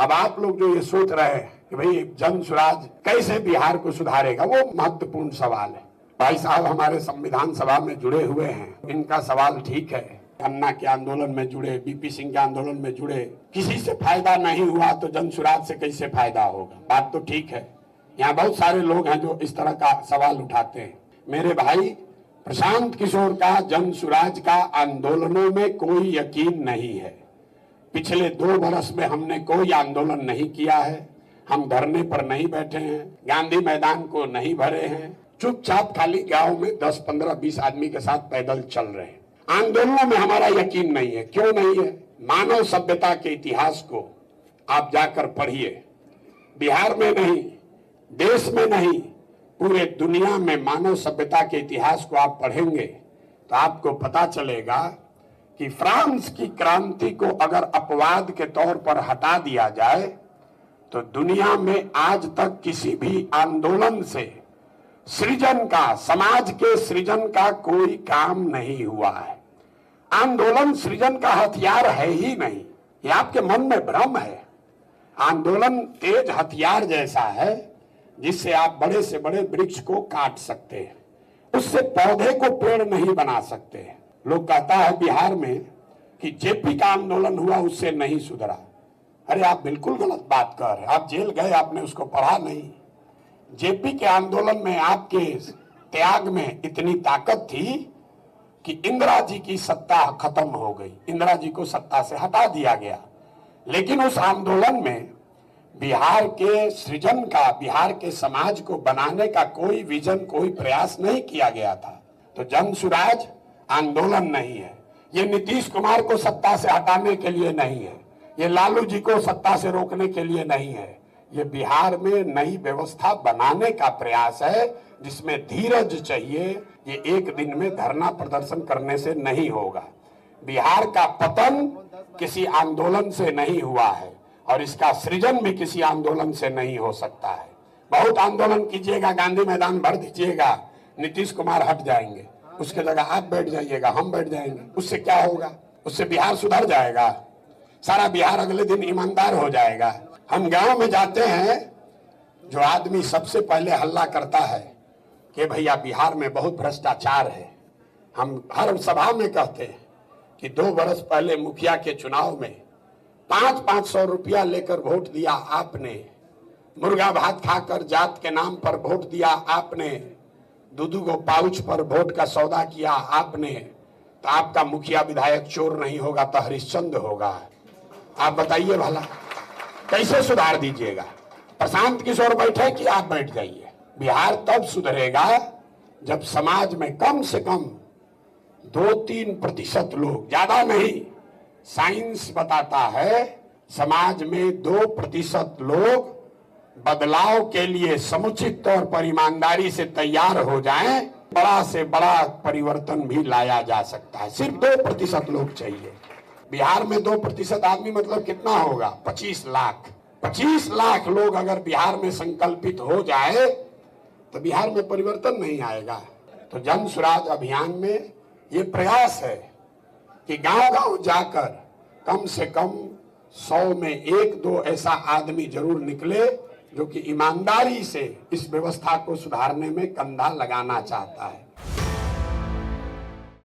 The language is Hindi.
अब आप लोग जो ये सोच रहे हैं कि भाई जन स्वराज कैसे बिहार को सुधारेगा, वो महत्वपूर्ण सवाल है। भाई साहब हमारे संविधान सभा में जुड़े हुए हैं, इनका सवाल ठीक है। अन्ना के आंदोलन में जुड़े, बीपी सिंह के आंदोलन में जुड़े, किसी से फायदा नहीं हुआ तो जन स्वराज से कैसे फायदा होगा? बात तो ठीक है। यहाँ बहुत सारे लोग हैं जो इस तरह का सवाल उठाते हैं। मेरे भाई प्रशांत किशोर का जन स्वराज का आंदोलनों में कोई यकीन नहीं है। पिछले 2 वर्ष में हमने कोई आंदोलन नहीं किया है, हम धरने पर नहीं बैठे हैं, गांधी मैदान को नहीं भरे हैं, चुपचाप खाली गांव में 10, 15, 20 आदमी के साथ पैदल चल रहे हैं। आंदोलनों में हमारा यकीन नहीं है। क्यों नहीं है? मानव सभ्यता के इतिहास को आप जाकर पढ़िए। बिहार में नहीं, देश में नहीं, पूरे दुनिया में मानव सभ्यता के इतिहास को आप पढ़ेंगे तो आपको पता चलेगा कि फ्रांस की क्रांति को अगर अपवाद के तौर पर हटा दिया जाए तो दुनिया में आज तक किसी भी आंदोलन से सृजन का, समाज के सृजन का कोई काम नहीं हुआ है। आंदोलन सृजन का हथियार है ही नहीं, ये आपके मन में भ्रम है। आंदोलन तेज हथियार जैसा है जिससे आप बड़े से बड़े वृक्ष को काट सकते हैं, उससे पौधे को पेड़ नहीं बना सकते। लोग कहता है बिहार में कि जेपी का आंदोलन हुआ उससे नहीं सुधरा। अरे आप बिल्कुल गलत बात कर रहे हैं। आप जेल गए, आपने उसको पढ़ा नहीं। जेपी के आंदोलन में आपके त्याग में इतनी ताकत थी कि इंदिरा जी की सत्ता खत्म हो गई, इंदिरा जी को सत्ता से हटा दिया गया। लेकिन उस आंदोलन में बिहार के सृजन का, बिहार के समाज को बनाने का कोई विजन, कोई प्रयास नहीं किया गया था। तो जन स्वराज आंदोलन नहीं है, ये नीतीश कुमार को सत्ता से हटाने के लिए नहीं है, ये लालू जी को सत्ता से रोकने के लिए नहीं है। ये बिहार में नई व्यवस्था बनाने का प्रयास है जिसमें धीरज चाहिए। ये एक दिन में धरना प्रदर्शन करने से नहीं होगा। बिहार का पतन किसी आंदोलन से नहीं हुआ है और इसका सृजन भी किसी आंदोलन से नहीं हो सकता है। बहुत आंदोलन कीजिएगा, गांधी मैदान भर दीजिएगा, नीतीश कुमार हट जाएंगे, उसके जगह आप बैठ जाइएगा, हम बैठ जाएंगे। उससे क्या होगा? उससे बिहार सुधर जाएगा? सारा बिहार अगले दिन ईमानदार हो जाएगा? हम गांव में जाते हैं, जो आदमी सबसे पहले हल्ला करता है कि भैया बिहार में बहुत भ्रष्टाचार है। हम हर सभा में कहते हैं कि 2 वर्ष पहले मुखिया के चुनाव में 500 रुपया लेकर वोट दिया आपने, मुर्गा भात खाकर जात के नाम पर वोट दिया आपने, 2 पाउच पर वोट का सौदा किया आपने। तो आपका मुखिया विधायक चोर नहीं होगा तो हरिश्चंद्र होगा? आप बताइए भला, कैसे सुधार दीजिएगा? प्रशांत किशोर बैठे कि आप बैठ जाइए। बिहार तब सुधरेगा जब समाज में कम से कम 2-3% लोग, ज्यादा नहीं, साइंस बताता है समाज में 2% लोग बदलाव के लिए समुचित तौर पर ईमानदारी से तैयार हो जाएं, बड़ा से बड़ा परिवर्तन भी लाया जा सकता है। सिर्फ 2% लोग चाहिए। बिहार में 2% आदमी मतलब कितना होगा? 25 लाख। 25 लाख लोग अगर बिहार में संकल्पित हो जाए तो बिहार में परिवर्तन नहीं आएगा। तो जन स्वराज अभियान में ये प्रयास है कि गांव-गांव जाकर कम से कम 100 में 1-2 ऐसा आदमी जरूर निकले जो कि ईमानदारी से इस व्यवस्था को सुधारने में कंधा लगाना चाहता है।